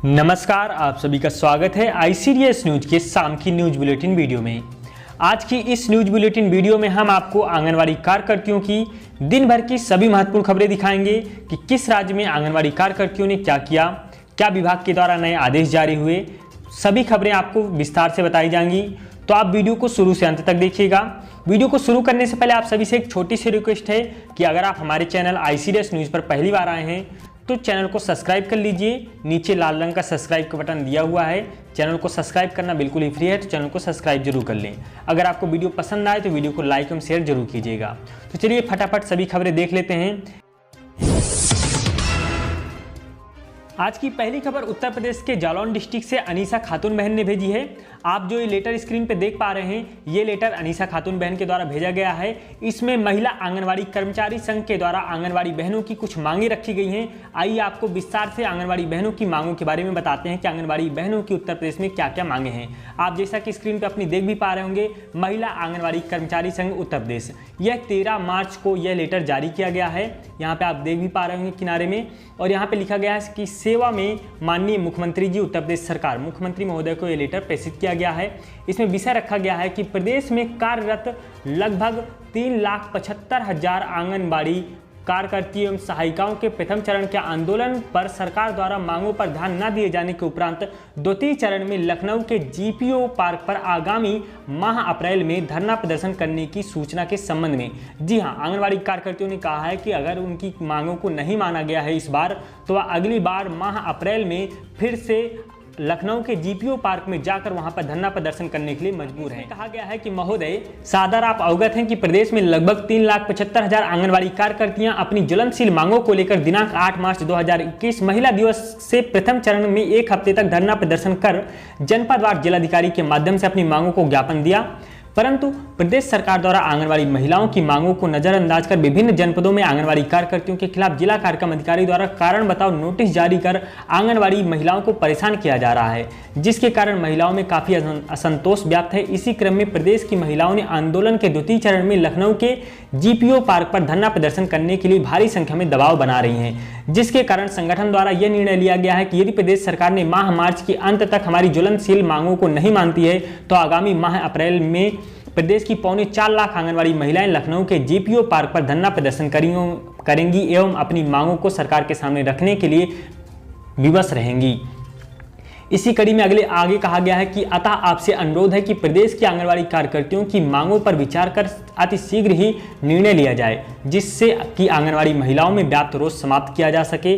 नमस्कार, आप सभी का स्वागत है आईसीडीएस न्यूज के शाम की न्यूज बुलेटिन वीडियो में। आज की इस न्यूज बुलेटिन वीडियो में हम आपको आंगनवाड़ी कार्यकर्तियों की दिन भर की सभी महत्वपूर्ण खबरें दिखाएंगे कि किस राज्य में आंगनवाड़ी कार्यकर्तियों ने क्या किया, क्या विभाग के द्वारा नए आदेश जारी हुए, सभी खबरें आपको विस्तार से बताई जाएंगी। तो आप वीडियो को शुरू से अंत तक देखिएगा। वीडियो को शुरू करने से पहले आप सभी से एक छोटी सी रिक्वेस्ट है कि अगर आप हमारे चैनल आईसीडीएस न्यूज पर पहली बार आए हैं तो चैनल को सब्सक्राइब कर लीजिए। नीचे लाल रंग का सब्सक्राइब का बटन दिया हुआ है। चैनल को सब्सक्राइब करना बिल्कुल ही फ्री है, तो चैनल को सब्सक्राइब जरूर कर लें। अगर आपको वीडियो पसंद आए तो वीडियो को लाइक एवं शेयर जरूर कीजिएगा। तो चलिए फटाफट सभी खबरें देख लेते हैं। आज की पहली खबर उत्तर प्रदेश के जालौन डिस्ट्रिक्ट से अनीसा खातून बहन ने भेजी है। आप जो ये लेटर स्क्रीन पे देख पा रहे हैं, ये लेटर अनीसा खातून बहन के द्वारा भेजा गया है। इसमें महिला आंगनवाड़ी कर्मचारी संघ के द्वारा आंगनवाड़ी बहनों की कुछ मांगे रखी गई हैं। आइए आपको विस्तार से आंगनवाड़ी बहनों की मांगों के बारे में बताते हैं कि आंगनवाड़ी बहनों की उत्तर प्रदेश में क्या क्या मांगे हैं। आप जैसा कि स्क्रीन पर अपनी देख भी पा रहे होंगे, महिला आंगनवाड़ी कर्मचारी संघ उत्तर प्रदेश, यह 13 मार्च को यह लेटर जारी किया गया है। यहाँ पे आप देख भी पा रहे होंगे किनारे में, और यहाँ पे लिखा गया है कि सेवा में माननीय मुख्यमंत्री जी उत्तर प्रदेश सरकार, मुख्यमंत्री महोदय को यह लेटर प्रेषित किया गया है। इसमें विषय रखा गया है कि प्रदेश में कार्यरत लगभग 3,75,000 आंगनबाड़ी कार्यकर्ती एवं सहायिकाओं के प्रथम चरण के आंदोलन पर सरकार द्वारा मांगों पर ध्यान न दिए जाने के उपरांत द्वितीय चरण में लखनऊ के जीपीओ पार्क पर आगामी माह अप्रैल में धरना प्रदर्शन करने की सूचना के संबंध में। जी हां, आंगनबाड़ी कार्यकर्तियों ने कहा है कि अगर उनकी मांगों को नहीं माना गया है इस बार, तो वह अगली बार माह अप्रैल में फिर से लखनऊ के जीपीओ पार्क में जाकर वहां पर धरना प्रदर्शन करने के लिए मजबूर है। कहा गया है कि महोदय सादर आप अवगत हैं कि प्रदेश में लगभग 3,75,000 आंगनबाड़ी कार्यकर्तियां अपनी ज्वलनशील मांगों को लेकर दिनांक 8 मार्च 2021 महिला दिवस से प्रथम चरण में 1 हफ्ते तक धरना प्रदर्शन कर जनपदवार जिलाधिकारी के माध्यम से अपनी मांगों को ज्ञापन दिया, परंतु प्रदेश सरकार द्वारा आंगनवाड़ी महिलाओं की मांगों को नजरअंदाज कर विभिन्न जनपदों में आंगनवाड़ी कार्यकर्तियों के खिलाफ जिला कार्यक्रम अधिकारी द्वारा कारण बताओ नोटिस जारी कर आंगनवाड़ी महिलाओं को परेशान किया जा रहा है, जिसके कारण महिलाओं में काफी असंतोष व्याप्त है। इसी क्रम में प्रदेश की महिलाओं ने आंदोलन के द्वितीय चरण में लखनऊ के जीपीओ पार्क पर धरना प्रदर्शन करने के लिए भारी संख्या में दबाव बना रही हैं, जिसके कारण संगठन द्वारा यह निर्णय लिया गया है कि यदि प्रदेश सरकार ने माह मार्च के अंत तक हमारी ज्वलनशील मांगों को नहीं मानती है तो आगामी माह अप्रैल में प्रदेश की 4.25 लाख आंगनवाड़ी महिलाएं लखनऊ के जीपीओ पार्क पर धरना प्रदर्शन करेंगी एवं अपनी मांगों को सरकार के सामने रखने के लिए विवश रहेंगी। इसी कड़ी में आगे कहा गया है कि अतः आपसे अनुरोध है कि प्रदेश की आंगनवाड़ी कार्यकर्तियों की मांगों पर विचार कर अति शीघ्र ही निर्णय लिया जाए, जिससे कि आंगनवाड़ी महिलाओं में व्याप्त रोष समाप्त किया जा सके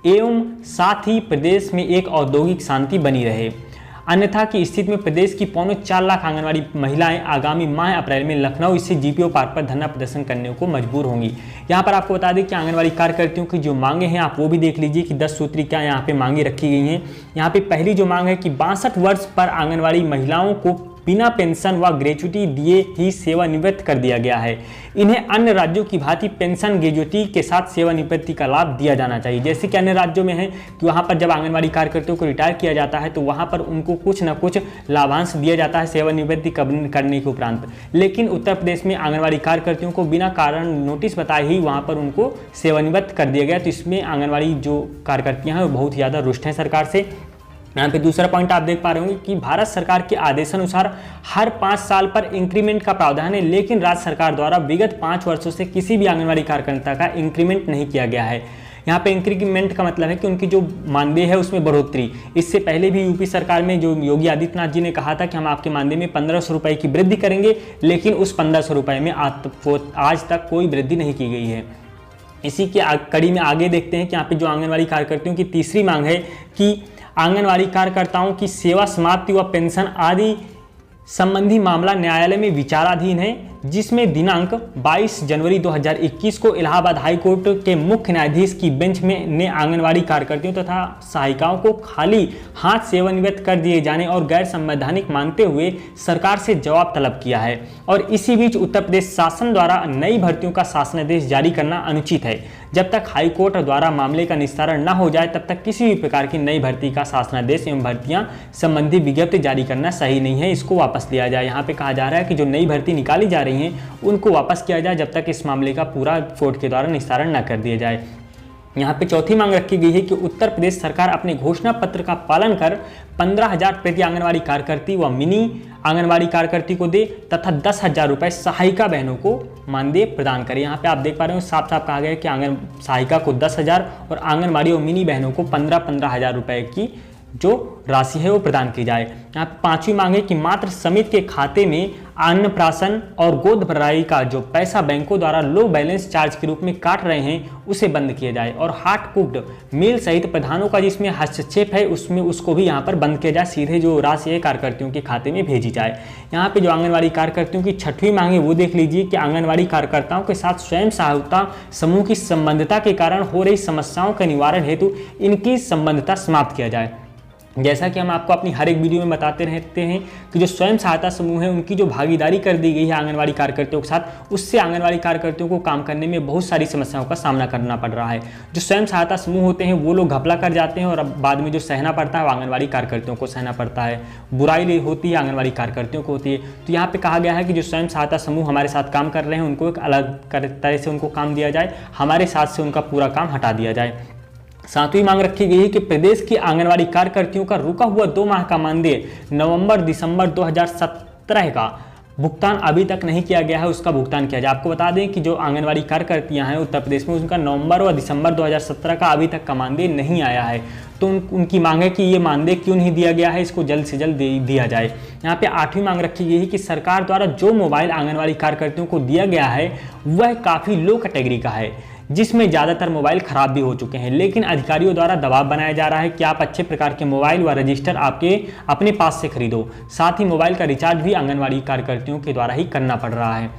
एवं साथ ही प्रदेश में एक औद्योगिक शांति बनी रहे। अन्यथा की स्थिति में प्रदेश की 4.25 लाख आंगनवाड़ी महिलाएं आगामी माह अप्रैल में लखनऊ स्थित जीपीओ पार्क पर धरना प्रदर्शन करने को मजबूर होंगी। यहां पर आपको बता दें कि आंगनवाड़ी कार्यकर्तियों की जो मांगे हैं आप वो भी देख लीजिए कि 10 सूत्री क्या यहाँ पे मांगे रखी गई हैं। यहाँ पे पहली जो मांग है कि 62 वर्ष पर आंगनवाड़ी महिलाओं को बिना पेंशन व ग्रेच्युटी दिए ही सेवानिवृत्त कर दिया गया है। इन्हें अन्य राज्यों की भांति पेंशन ग्रेच्युटी के साथ सेवानिवृत्ति का लाभ दिया जाना चाहिए। जैसे कि अन्य राज्यों में है कि वहां पर जब आंगनवाड़ी कार्यकर्तियों को रिटायर किया जाता है तो वहां पर उनको कुछ न कुछ लाभांश दिया जाता है सेवानिवृत्ति करने के उपरांत, लेकिन उत्तर प्रदेश में आंगनवाड़ी कार्यकर्तियों को बिना कारण नोटिस बताए ही वहां पर उनको सेवानिवृत्त कर दिया गया। तो इसमें आंगनवाड़ी जो कार्यकर्तियां हैं वो बहुत ज़्यादा रुष्ट हैं सरकार से। यहाँ पे दूसरा पॉइंट आप देख पा रहे होंगे कि भारत सरकार के आदेशानुसार हर 5 साल पर इंक्रीमेंट का प्रावधान है, लेकिन राज्य सरकार द्वारा विगत 5 वर्षों से किसी भी आंगनवाड़ी कार्यकर्ता का इंक्रीमेंट नहीं किया गया है। यहाँ पे इंक्रीमेंट का मतलब है कि उनकी जो मानदेय है उसमें बढ़ोतरी। इससे पहले भी यूपी सरकार में जो योगी आदित्यनाथ जी ने कहा था कि हम आपके मानदेय में 1500 रुपये की वृद्धि करेंगे, लेकिन उस 1500 रुपये में आज तक कोई वृद्धि नहीं की गई है। इसी के कड़ी में आगे देखते हैं कि यहाँ पे जो आंगनवाड़ी कार्यकर्तियों की तीसरी मांग है कि आंगनवाड़ी कार्यकर्ताओं की सेवा समाप्ति व पेंशन आदि संबंधी मामला न्यायालय में विचाराधीन है, जिसमें दिनांक 22 जनवरी 2021 को इलाहाबाद हाई कोर्ट के मुख्य न्यायाधीश की बेंच में ने आंगनवाड़ी कार्यकर्तियों तथा सहायिकाओं को खाली हाथ सेवानिवृत्त कर दिए जाने और गैर संवैधानिक मानते हुए सरकार से जवाब तलब किया है। और इसी बीच उत्तर प्रदेश शासन द्वारा नई भर्तियों का शासनादेश जारी करना अनुचित है। जब तक हाई कोर्ट द्वारा मामले का निस्तारण न हो जाए तब तक किसी भी प्रकार की नई भर्ती का शासनादेश एवं भर्तियां संबंधी विज्ञप्ति जारी करना सही नहीं है, इसको वापस लिया जाए। यहाँ पे कहा जा रहा है कि जो नई भर्ती निकाली जा रही हैं उनको वापस किया जाए जब तक इस मामले का पूरा कोर्ट के द्वारा निस्तारण न कर दिया जाए। यहाँ पे चौथी मांग रखी गई है कि उत्तर प्रदेश सरकार अपने घोषणा पत्र का पालन कर 15,000 प्रति आंगनबाड़ी कार्यकर्ती व मिनी आंगनबाड़ी कार्यकर्ती को दे तथा 10,000 रुपये सहायिका बहनों को मानदेय प्रदान करे। यहाँ पे आप देख पा रहे हो साफ साफ कहा गया है कि आंगन सहायिका को 10,000 और आंगनबाड़ी और मिनी बहनों को 15,000 रुपये की जो राशि है वो प्रदान की जाए। यहाँ पे पांचवी मांग है कि मात्र समिति के खाते में अन्नप्राशन और गोद भराई का जो पैसा बैंकों द्वारा लो बैलेंस चार्ज के रूप में काट रहे हैं उसे बंद किया जाए और हार्ड कुक्ड मील सहित प्रधानों का जिसमें हस्तक्षेप है उसमें उसको भी यहाँ पर बंद किया जाए, सीधे जो राशि है कार्यकर्तियों के खाते में भेजी जाए। यहाँ पे जो आंगनबाड़ी कार्यकर्तियों की छठवीं मांग है वो देख लीजिए कि आंगनबाड़ी कार्यकर्ताओं के साथ स्वयं सहायता समूह की संबद्धता के कारण हो रही समस्याओं के निवारण हेतु इनकी संबद्धता समाप्त किया जाए। जैसा कि हम आपको अपनी हर एक वीडियो में बताते रहते हैं कि जो स्वयं सहायता समूह है उनकी जो भागीदारी कर दी गई है आंगनबाड़ी कार्यकर्तियों के साथ, उससे आंगनबाड़ी कार्यकर्तियों को काम करने में बहुत सारी समस्याओं का सामना करना पड़ रहा है। जो स्वयं सहायता समूह होते हैं वो लोग घपला कर जाते हैं और अब बाद में जो सहना पड़ता है वो आंगनबाड़ी कार्यकर्तियों को सहना पड़ता है, बुराई होती है आंगनबाड़ी कार्यकर्तियों को होती है। तो यहाँ पे कहा गया है कि जो स्वयं सहायता समूह हमारे साथ काम कर रहे हैं उनको एक अलग तरह से उनको काम दिया जाए, हमारे साथ से उनका पूरा काम हटा दिया जाए। सातवीं मांग रखी गई है कि प्रदेश की आंगनबाड़ी कार्यकर्तियों का रुका हुआ 2 माह का मानदेय नवंबर दिसंबर 2017 का भुगतान अभी तक नहीं किया गया है, उसका भुगतान किया जाए। आपको बता दें कि जो आंगनबाड़ी कार्यकर्तियां हैं उत्तर प्रदेश में उनका नवंबर व दिसंबर 2017 का अभी तक का मानदेय नहीं आया है। तो उनकी मांग है कि ये मानदेय क्यों नहीं दिया गया है, इसको जल्द से जल्द दिया जाए। यहाँ पे आठवीं मांग रखी गई है कि सरकार द्वारा जो मोबाइल आंगनबाड़ी कार्यकर्तियों को दिया गया है वह काफ़ी लो कैटेगरी का है, जिसमें ज़्यादातर मोबाइल ख़राब भी हो चुके हैं, लेकिन अधिकारियों द्वारा दबाव बनाया जा रहा है कि आप अच्छे प्रकार के मोबाइल व रजिस्टर आपके अपने पास से खरीदो। साथ ही मोबाइल का रिचार्ज भी आंगनबाड़ी कार्यकर्तियों के द्वारा ही करना पड़ रहा है।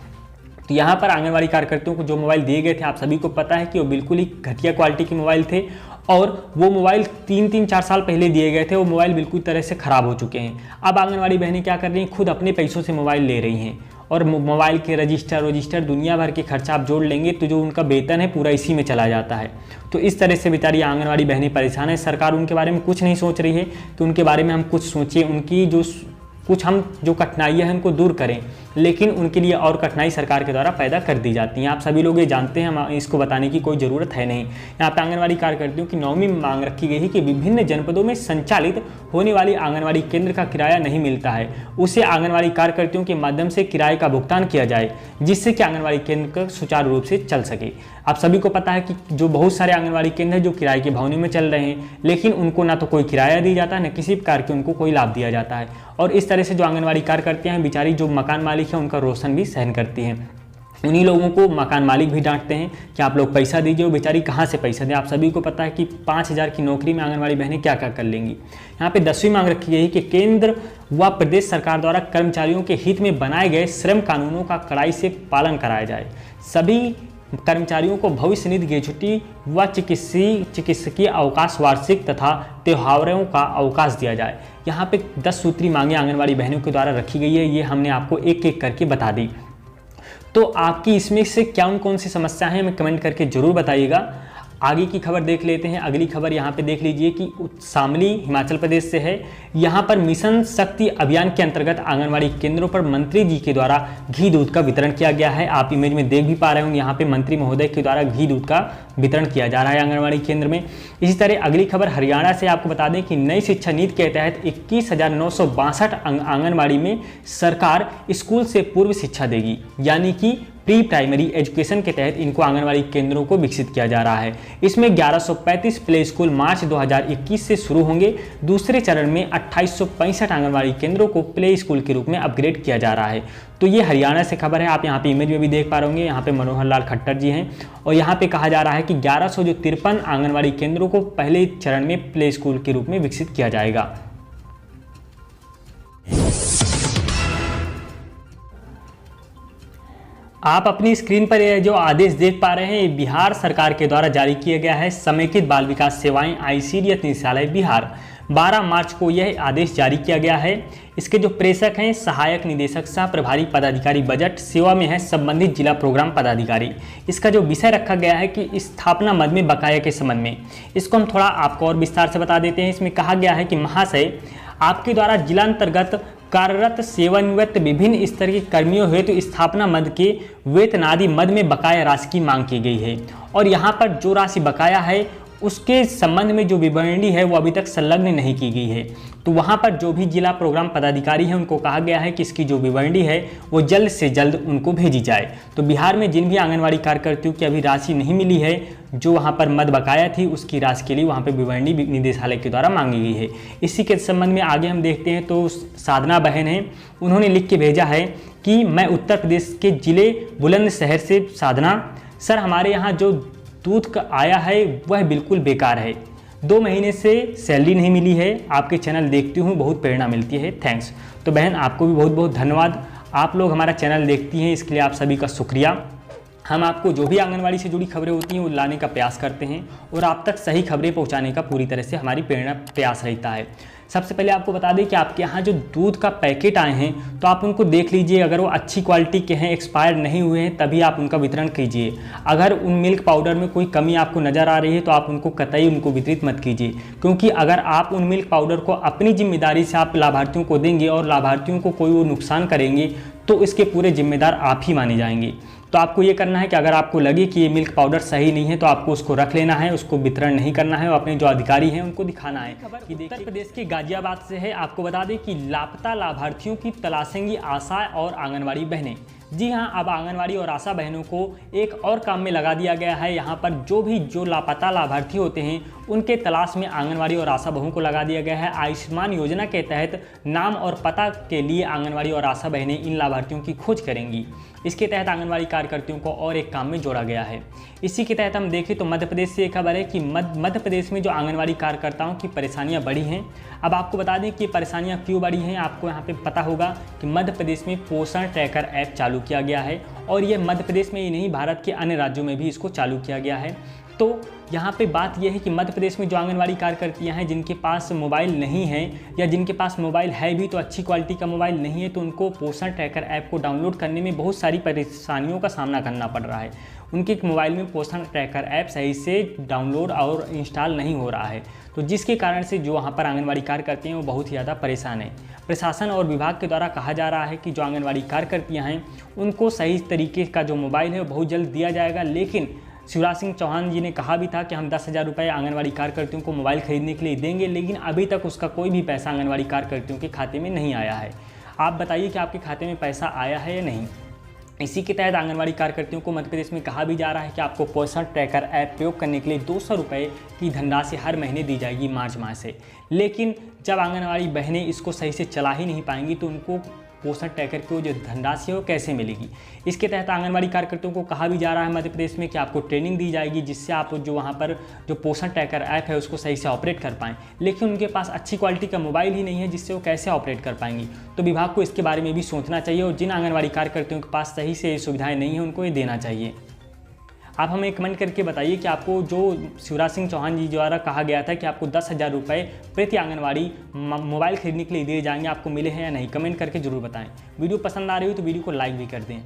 तो यहाँ पर आंगनबाड़ी कार्यकर्तियों को जो मोबाइल दिए गए थे आप सभी को पता है कि वो बिल्कुल ही घटिया क्वालिटी के मोबाइल थे और वो मोबाइल 3-4 साल पहले दिए गए थे, वो मोबाइल बिल्कुल तरह से ख़राब हो चुके हैं। अब आंगनबाड़ी बहनें क्या कर रही हैं, खुद अपने पैसों से मोबाइल ले रही हैं और मोबाइल के रजिस्टर दुनिया भर के खर्चा आप जोड़ लेंगे तो जो उनका वेतन है पूरा इसी में चला जाता है। तो इस तरह से बेचारी आंगनबाड़ी बहनें परेशान है। सरकार उनके बारे में कुछ नहीं सोच रही है कि उनके बारे में हम कुछ सोचें, उनकी जो कठिनाइयाँ हैं उनको दूर करें, लेकिन उनके लिए और कठिनाई सरकार के द्वारा पैदा कर दी जाती हैं। आप सभी लोग ये जानते हैं, हम इसको बताने की कोई ज़रूरत है नहीं। यहाँ पे आंगनबाड़ी कार्यकर्तियों की 9वीं मांग रखी गई है कि विभिन्न जनपदों में संचालित होने वाली आंगनबाड़ी केंद्र का किराया नहीं मिलता है, उसे आंगनबाड़ी कार्यकर्तियों के माध्यम से किराए का भुगतान किया जाए, जिससे कि आंगनबाड़ी केंद्र सुचारू रूप से चल सके। आप सभी को पता है कि जो बहुत सारे आंगनबाड़ी केंद्र हैं जो किराए के भवनों में चल रहे हैं, लेकिन उनको ना तो कोई किराया दिया जाता है, न किसी प्रकार के उनको कोई लाभ दिया जाता है। और इस तरह से जो आंगनबाड़ी कार्यकर्तियां हैं बेचारी, जो मकान मालिक है उनका रोशन भी सहन करती हैं। उन्हीं लोगों को मकान मालिक भी डांटते हैं कि आप लोग पैसा दीजिए, वो बेचारी कहाँ से पैसा दें। आप सभी को पता है कि 5,000 की नौकरी में आंगनबाड़ी बहनें क्या क्या कर लेंगी। यहाँ पे 10वीं मांग रखी गई कि केंद्र व प्रदेश सरकार द्वारा कर्मचारियों के हित में बनाए गए श्रम कानूनों का कड़ाई से पालन कराया जाए। सभी कर्मचारियों को भविष्य निधि ग्रेच्युटी व चिकित्सकीय अवकाश, वार्षिक तथा त्योहारों का अवकाश दिया जाए। यहाँ पे 10 सूत्री मांगे आंगनबाड़ी बहनों के द्वारा रखी गई है, ये हमने आपको एक एक करके बता दी। तो आपकी इसमें से कौन सी समस्या है हमें कमेंट करके जरूर बताइएगा। आगे की खबर देख लेते हैं। अगली खबर यहाँ पे देख लीजिए कि शामली हिमाचल प्रदेश से है। यहाँ पर मिशन शक्ति अभियान के अंतर्गत आंगनबाड़ी केंद्रों पर मंत्री जी के द्वारा घी दूध का वितरण किया गया है। आप इमेज में देख भी पा रहे होंगे, यहाँ पे मंत्री महोदय के द्वारा घी दूध का वितरण किया जा रहा है आंगनबाड़ी केंद्र में। इसी तरह अगली खबर हरियाणा से आपको बता दें कि नई शिक्षा नीति के तहत 21,962 आंगनबाड़ी में सरकार स्कूल से पूर्व शिक्षा देगी, यानी कि प्री प्राइमरी एजुकेशन के तहत इनको आंगनबाड़ी केंद्रों को विकसित किया जा रहा है। इसमें 1135 प्ले स्कूल मार्च 2021 से शुरू होंगे। दूसरे चरण में 2865 आंगनबाड़ी केंद्रों को प्ले स्कूल के रूप में अपग्रेड किया जा रहा है। तो ये हरियाणा से खबर है, आप यहाँ पे इमेज में भी देख पा रहे होंगे। यहाँ पे मनोहर लाल खट्टर जी हैं और यहाँ पे कहा जा रहा है कि 1153 आंगनबाड़ी केंद्रों को पहले चरण में प्ले स्कूल के रूप में विकसित किया जाएगा। आप अपनी स्क्रीन पर ये जो आदेश देख पा रहे हैं, ये बिहार सरकार के द्वारा जारी किया गया है। समेकित बाल विकास सेवाएं ICDS निदेशालय बिहार, 12 मार्च को यह आदेश जारी किया गया है। इसके जो प्रेषक हैं सहायक निदेशक सह प्रभारी पदाधिकारी बजट सेवा में है संबंधित जिला प्रोग्राम पदाधिकारी। इसका जो विषय रखा गया है कि स्थापना मद में बकाया के संबंध में, इसको हम थोड़ा आपको और विस्तार से बता देते हैं। इसमें कहा गया है कि महाशय, आपके द्वारा जिलांतर्गत कार्यरत सेवानिवृत्त विभिन्न स्तर के कर्मियों हेतु स्थापना मद के वेतनादि मद में बकाया राशि की मांग की गई है। और यहाँ पर जो राशि बकाया है उसके संबंध में जो विवरणी है वो अभी तक संलग्न नहीं की गई है। तो वहाँ पर जो भी जिला प्रोग्राम पदाधिकारी हैं उनको कहा गया है कि इसकी जो विवरणी है वो जल्द से जल्द उनको भेजी जाए। तो बिहार में जिन भी आंगनवाड़ी कार्यकर्तियों की अभी राशि नहीं मिली है, जो वहाँ पर मद बकाया थी, उसकी राशि के लिए वहाँ पर विवरणी निदेशालय के द्वारा मांगी गई है। इसी के संबंध में आगे हम देखते हैं तो साधना बहन है, उन्होंने लिख के भेजा है कि मैं उत्तर प्रदेश के जिले बुलंदशहर से साधना, सर हमारे यहाँ जो दूध का आया है वह बिल्कुल बेकार है, 2 महीने से सैलरी नहीं मिली है, आपके चैनल देखती हूँ बहुत प्रेरणा मिलती है, थैंक्स। तो बहन आपको भी बहुत बहुत धन्यवाद, आप लोग हमारा चैनल देखती हैं इसके लिए आप सभी का शुक्रिया। हम आपको जो भी आंगनवाड़ी से जुड़ी खबरें होती हैं वो लाने का प्रयास करते हैं और आप तक सही खबरें पहुंचाने का पूरी तरह से हमारी प्रेरणा प्रयास रहता है। सबसे पहले आपको बता दें कि आपके यहाँ जो दूध का पैकेट आए हैं तो आप उनको देख लीजिए, अगर वो अच्छी क्वालिटी के हैं, एक्सपायर नहीं हुए हैं, तभी आप उनका वितरण कीजिए। अगर उन मिल्क पाउडर में कोई कमी आपको नज़र आ रही है तो आप उनको कतई उनको वितरित मत कीजिए, क्योंकि अगर आप उन मिल्क पाउडर को अपनी जिम्मेदारी से आप लाभार्थियों को देंगे और लाभार्थियों को कोई वो नुकसान करेंगे तो इसके पूरे जिम्मेदार आप ही माने जाएंगे। तो आपको ये करना है कि अगर आपको लगे कि ये मिल्क पाउडर सही नहीं है तो आपको उसको रख लेना है, उसको वितरण नहीं करना है और अपने जो अधिकारी हैं उनको दिखाना है। कि उत्तर प्रदेश के गाजियाबाद से है, आपको बता दें कि लापता लाभार्थियों की तलाशेंगी आशा और आंगनवाड़ी बहनें। जी हाँ, अब आंगनवाड़ी और आशा बहनों को एक और काम में लगा दिया गया है। यहाँ पर जो लापता लाभार्थी होते हैं उनके तलाश में आंगनवाड़ी और आशा बहू को लगा दिया गया है। आयुष्मान योजना के तहत नाम और पता के लिए आंगनवाड़ी और आशा बहनें इन लाभार्थियों की खोज करेंगी। इसके तहत आंगनवाड़ी कार्यकर्तियों को और एक काम में जोड़ा गया है। इसी के तहत हम देखें तो मध्य प्रदेश से एक खबर है कि मध्य प्रदेश में जो आंगनवाड़ी कार्यकर्ताओं की परेशानियां बढ़ी हैं। अब आपको बता दें कि परेशानियां क्यों बढ़ी हैं। आपको यहाँ पे पता होगा कि मध्य प्रदेश में पोषण ट्रैकर ऐप चालू किया गया है और ये मध्य प्रदेश में ही नहीं, भारत के अन्य राज्यों में भी इसको चालू किया गया है। तो यहाँ पे बात यह है कि मध्य प्रदेश में जो आंगनवाड़ी कार्यकर्तियाँ हैं जिनके पास मोबाइल नहीं है या जिनके पास मोबाइल है भी तो अच्छी क्वालिटी का मोबाइल नहीं है, तो उनको पोषण ट्रैकर ऐप को डाउनलोड करने में बहुत सारी परेशानियों का सामना करना पड़ रहा है। उनके मोबाइल में पोषण ट्रैकर ऐप सही से डाउनलोड और इंस्टॉल नहीं हो रहा है, तो जिसके कारण से जो वहाँ पर आंगनवाड़ी कार्यकर्ती हैं वो बहुत ही ज़्यादा परेशान है। प्रशासन और विभाग के द्वारा कहा जा रहा है कि जो आंगनवाड़ी कार्यकर्तियाँ हैं उनको सही तरीके का जो मोबाइल है वो बहुत जल्द दिया जाएगा। लेकिन शिवराज सिंह चौहान जी ने कहा भी था कि हम 10,000 रुपये आंगनवाड़ी कार्यकर्तियों को मोबाइल खरीदने के लिए देंगे, लेकिन अभी तक उसका कोई भी पैसा आंगनवाड़ी कार्यकर्तियों के खाते में नहीं आया है। आप बताइए कि आपके खाते में पैसा आया है या नहीं। इसी के तहत आंगनवाड़ी कार्यकर्तियों को मध्य प्रदेश में कहा भी जा रहा है कि आपको पोषण ट्रैकर ऐप प्रयोग करने के लिए 200 रुपये की धनराशि हर महीने दी जाएगी मार्च माह से। लेकिन जब आंगनवाड़ी बहनें इसको सही से चला ही नहीं पाएंगी तो उनको पोषण ट्रैकर की जो धनराशि है वो कैसे मिलेगी। इसके तहत आंगनवाड़ी कार्यकर्ताओं को कहा भी जा रहा है मध्य प्रदेश में कि आपको ट्रेनिंग दी जाएगी जिससे आप जो वहाँ पर जो पोषण ट्रैकर ऐप है उसको सही से ऑपरेट कर पाएँ। लेकिन उनके पास अच्छी क्वालिटी का मोबाइल ही नहीं है जिससे वो कैसे ऑपरेट कर पाएंगी। तो विभाग को इसके बारे में भी सोचना चाहिए और जिन आंगनवाड़ी कार्यकर्ताओं के पास सही से सुविधाएँ नहीं हैं उनको ये देना चाहिए। आप हमें कमेंट करके बताइए कि आपको जो शिवराज सिंह चौहान जी द्वारा कहा गया था कि आपको 10,000 रुपये प्रति आंगनवाड़ी मोबाइल खरीदने के लिए दिए जाएंगे, आपको मिले हैं या नहीं, कमेंट करके जरूर बताएं। वीडियो पसंद आ रही हो तो वीडियो को लाइक भी कर दें।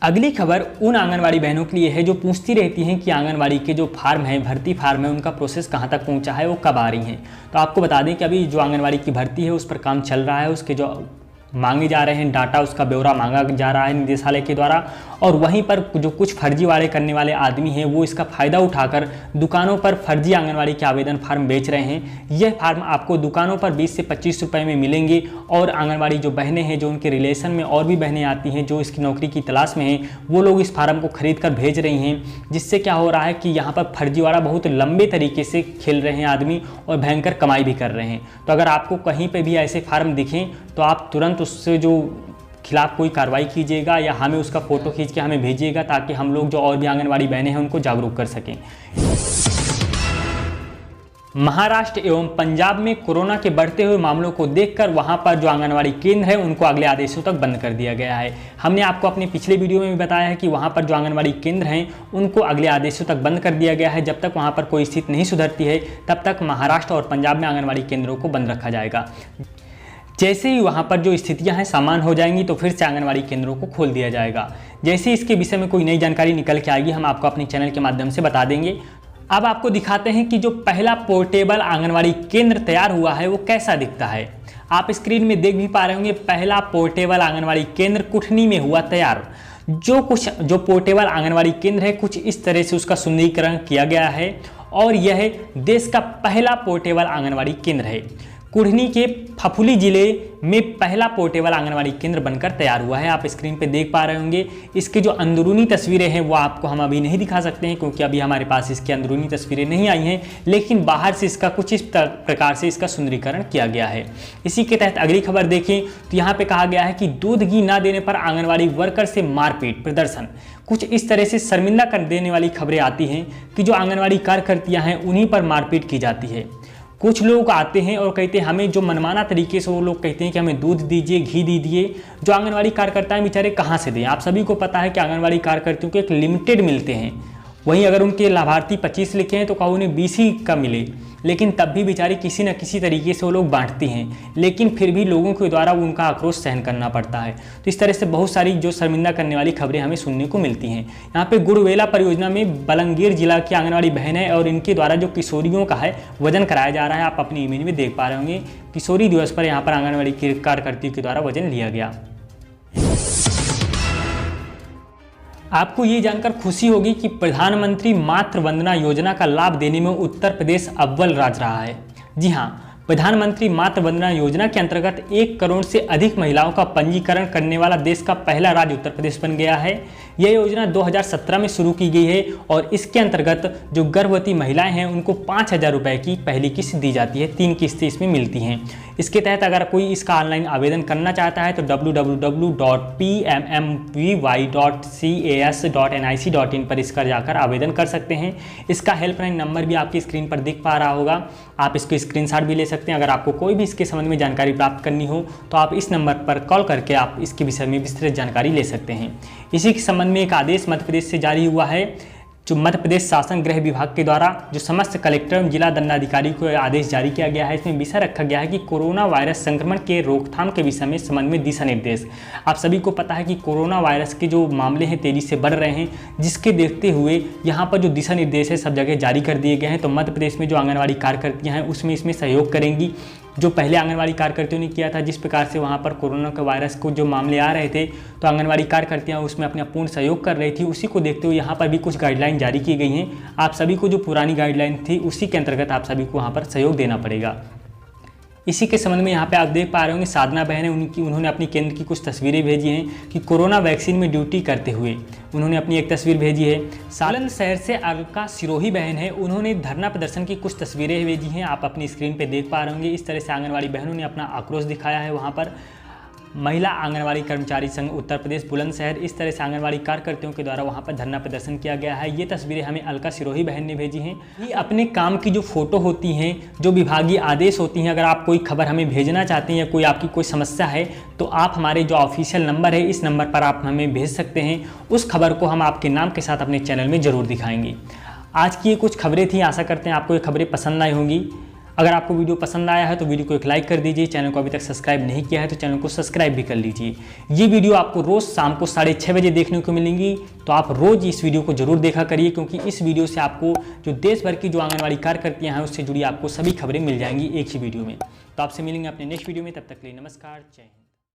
अगली खबर उन आंगनवाड़ी बहनों के लिए है जो पूछती रहती हैं कि आंगनवाड़ी के जो फार्म है, भर्ती फार्म है, उनका प्रोसेस कहाँ तक पहुँचा है, वो कब आ रही हैं। तो आपको बता दें कि अभी जो आंगनवाड़ी की भर्ती है उस पर काम चल रहा है। उसके जो मांगे जा रहे हैं डाटा, उसका ब्यौरा मांगा जा रहा है निदेशालय के द्वारा। और वहीं पर जो कुछ फर्जीवाड़े करने वाले आदमी हैं वो इसका फ़ायदा उठाकर दुकानों पर फर्जी आंगनवाड़ी के आवेदन फार्म बेच रहे हैं। यह फार्म आपको दुकानों पर 20 से 25 रुपये में मिलेंगे और आंगनवाड़ी जो बहनें हैं, जो उनके रिलेशन में और भी बहनें आती हैं जो इसकी नौकरी की तलाश में हैं, वो लोग इस फार्म को खरीद कर भेज रही हैं। जिससे क्या हो रहा है कि यहाँ पर फर्जीवाड़ा बहुत लंबे तरीके से खेल रहे हैं आदमी और भयंकर कमाई भी कर रहे हैं। तो अगर आपको कहीं पर भी ऐसे फार्म दिखें तो आप तुरंत उससे जो खिलाफ कोई कार्रवाई कीजिएगा या हमें उसका फ़ोटो खींच के हमें भेजिएगा ताकि हम लोग जो और भी आंगनवाड़ी बहनें हैं उनको जागरूक कर सकें। महाराष्ट्र एवं पंजाब में कोरोना के बढ़ते हुए मामलों को देखकर वहां पर जो आंगनवाड़ी केंद्र है उनको अगले आदेशों तक बंद कर दिया गया है। हमने आपको अपने पिछले वीडियो में भी बताया है कि वहां पर जो आंगनवाड़ी केंद्र हैं उनको अगले आदेशों तक बंद कर दिया गया है। जब तक वहां पर कोई स्थिति नहीं सुधरती है तब तक महाराष्ट्र और पंजाब में आंगनवाड़ी केंद्रों को बंद रखा जाएगा। जैसे ही वहाँ पर जो स्थितियाँ हैं सामान्य हो जाएंगी तो फिर से आंगनवाड़ी केंद्रों को खोल दिया जाएगा। जैसे ही इसके विषय में कोई नई जानकारी निकल के आएगी हम आपको अपने चैनल के माध्यम से बता देंगे। अब आपको दिखाते हैं कि जो पहला पोर्टेबल आंगनवाड़ी केंद्र तैयार हुआ है वो कैसा दिखता है। आप स्क्रीन में देख भी पा रहे होंगे, पहला पोर्टेबल आंगनवाड़ी केंद्र कुठनी में हुआ तैयार। जो पोर्टेबल आंगनवाड़ी केंद्र है कुछ इस तरह से उसका सुंदरीकरण किया गया है और यह देश का पहला पोर्टेबल आंगनवाड़ी केंद्र है। कुढ़नी के फफुली जिले में पहला पोर्टेबल आंगनवाड़ी केंद्र बनकर तैयार हुआ है। आप स्क्रीन पे देख पा रहे होंगे। इसकी जो अंदरूनी तस्वीरें हैं वो आपको हम अभी नहीं दिखा सकते हैं क्योंकि अभी हमारे पास इसकी अंदरूनी तस्वीरें नहीं आई हैं, लेकिन बाहर से इसका कुछ इस प्रकार से इसका सुंदरीकरण किया गया है। इसी के तहत अगली खबर देखें तो यहाँ पे कहा गया है कि दूध घी न देने पर आंगनवाड़ी वर्कर से मारपीट प्रदर्शन। कुछ इस तरह से शर्मिंदा कर देने वाली खबरें आती हैं कि जो आंगनवाड़ी कार्यकर्तियाँ हैं उन्हीं पर मारपीट की जाती है। कुछ लोग आते हैं और कहते हैं हमें जो मनमाना तरीके से वो लोग कहते हैं कि हमें दूध दीजिए, घी दीजिए। जो आंगनवाड़ी कार्यकर्ता हैं बेचारे कहाँ से दें। आप सभी को पता है कि आंगनवाड़ी कार्यकर्तियों को एक लिमिटेड मिलते हैं, वहीं अगर उनके लाभार्थी 25 लिखे हैं तो कहा उन्हें 20 ही का मिले, लेकिन तब भी बेचारे किसी न किसी तरीके से वो लोग बांटती हैं, लेकिन फिर भी लोगों के द्वारा उनका आक्रोश सहन करना पड़ता है। तो इस तरह से बहुत सारी जो शर्मिंदा करने वाली खबरें हमें सुनने को मिलती हैं। यहाँ पे गुड़वेला परियोजना में बलंगीर जिला की आंगनवाड़ी बहन है और इनके द्वारा जो किशोरियों का है वजन कराया जा रहा है। आप अपनी इमेज में देख पा रहे होंगे, किशोरी दिवस पर यहाँ पर आंगनवाड़ी कार्यकर्तियों के द्वारा वजन लिया गया। आपको ये जानकर खुशी होगी कि प्रधानमंत्री मातृ वंदना योजना का लाभ देने में उत्तर प्रदेश अव्वल राज्य रहा है। जी हाँ, प्रधानमंत्री मातृ वंदना योजना के अंतर्गत 1 करोड़ से अधिक महिलाओं का पंजीकरण करने वाला देश का पहला राज्य उत्तर प्रदेश बन गया है। यह योजना 2017 में शुरू की गई है और इसके अंतर्गत जो गर्भवती महिलाएं हैं उनको 5,000 रुपये की पहली किस्त दी जाती है। 3 किस्तें इसमें मिलती हैं। इसके तहत अगर कोई इसका ऑनलाइन आवेदन करना चाहता है तो www.pmmvy.cas.nic.in पर इसका जाकर आवेदन कर सकते हैं। इसका हेल्पलाइन नंबर भी आपकी स्क्रीन पर दिख पा रहा होगा, आप इसको स्क्रीनशॉट भी ले सकते हैं। अगर आपको कोई भी इसके संबंध में जानकारी प्राप्त करनी हो तो आप इस नंबर पर कॉल करके आप इसके विषय में विस्तृत जानकारी ले सकते हैं। इसी के संबंध में एक आदेश मध्य प्रदेश से जारी हुआ है, जो मध्य प्रदेश शासन गृह विभाग के द्वारा जो समस्त कलेक्टर एवं जिला दंडाधिकारी को आदेश जारी किया गया है। इसमें विषय रखा गया है कि कोरोना वायरस संक्रमण के रोकथाम के विषय में संबंध में दिशा निर्देश। आप सभी को पता है कि कोरोना वायरस के जो मामले हैं तेजी से बढ़ रहे हैं, जिसके देखते हुए यहाँ पर जो दिशा निर्देश है सब जगह जारी कर दिए गए हैं। तो मध्य प्रदेश में जो आंगनवाड़ी कार्यकर्तियाँ हैं उसमें इसमें सहयोग करेंगी। जो पहले आंगनवाड़ी कार्यकर्तियों ने किया था, जिस प्रकार से वहाँ पर कोरोना के वायरस को जो मामले आ रहे थे तो आंगनवाड़ी कार्यकर्तियाँ उसमें अपना पूर्ण सहयोग कर रही थी, उसी को देखते हुए यहाँ पर भी कुछ गाइडलाइन जारी की गई हैं। आप सभी को जो पुरानी गाइडलाइन थी उसी के अंतर्गत आप सभी को वहाँ पर सहयोग देना पड़ेगा। इसी के संबंध में यहाँ पे आप देख पा रहे होंगे, साधना बहन है, उन्होंने अपनी केंद्र की कुछ तस्वीरें भेजी हैं कि कोरोना वैक्सीन में ड्यूटी करते हुए उन्होंने अपनी एक तस्वीर भेजी है। सालन शहर से अलका सिरोही बहन है, उन्होंने धरना प्रदर्शन की कुछ तस्वीरें भेजी हैं। आप अपनी स्क्रीन पे देख पा रहे होंगे। इस तरह से आंगनवाड़ी बहनों ने अपना आक्रोश दिखाया है। वहाँ पर महिला आंगनवाड़ी कर्मचारी संघ उत्तर प्रदेश बुलंदशहर, इस तरह से आंगनवाड़ी कार्यकर्तियों के द्वारा वहां पर धरना प्रदर्शन किया गया है। ये तस्वीरें हमें अलका सिरोही बहन ने भेजी हैं। ये अपने काम की जो फोटो होती हैं, जो विभागीय आदेश होती हैं, अगर आप कोई खबर हमें भेजना चाहते हैं या कोई आपकी कोई समस्या है तो आप हमारे जो ऑफिशियल नंबर है इस नंबर पर आप हमें भेज सकते हैं। उस खबर को हम आपके नाम के साथ अपने चैनल में ज़रूर दिखाएंगे। आज की ये कुछ खबरें थी, आशा करते हैं आपको ये खबरें पसंद आई होंगी। अगर आपको वीडियो पसंद आया है तो वीडियो को एक लाइक कर दीजिए। चैनल को अभी तक सब्सक्राइब नहीं किया है तो चैनल को सब्सक्राइब भी कर लीजिए। ये वीडियो आपको रोज़ शाम को 6:30 बजे देखने को मिलेंगी, तो आप रोज़ इस वीडियो को जरूर देखा करिए, क्योंकि इस वीडियो से आपको जो देश भर की जो आंगनवाड़ी कार्यकर्तियाँ हैं उससे जुड़ी आपको सभी खबरें मिल जाएंगी एक ही वीडियो में। तो आपसे मिलेंगे अपने नेक्स्ट वीडियो में, तब तक के लिए नमस्कार, जय हिंद।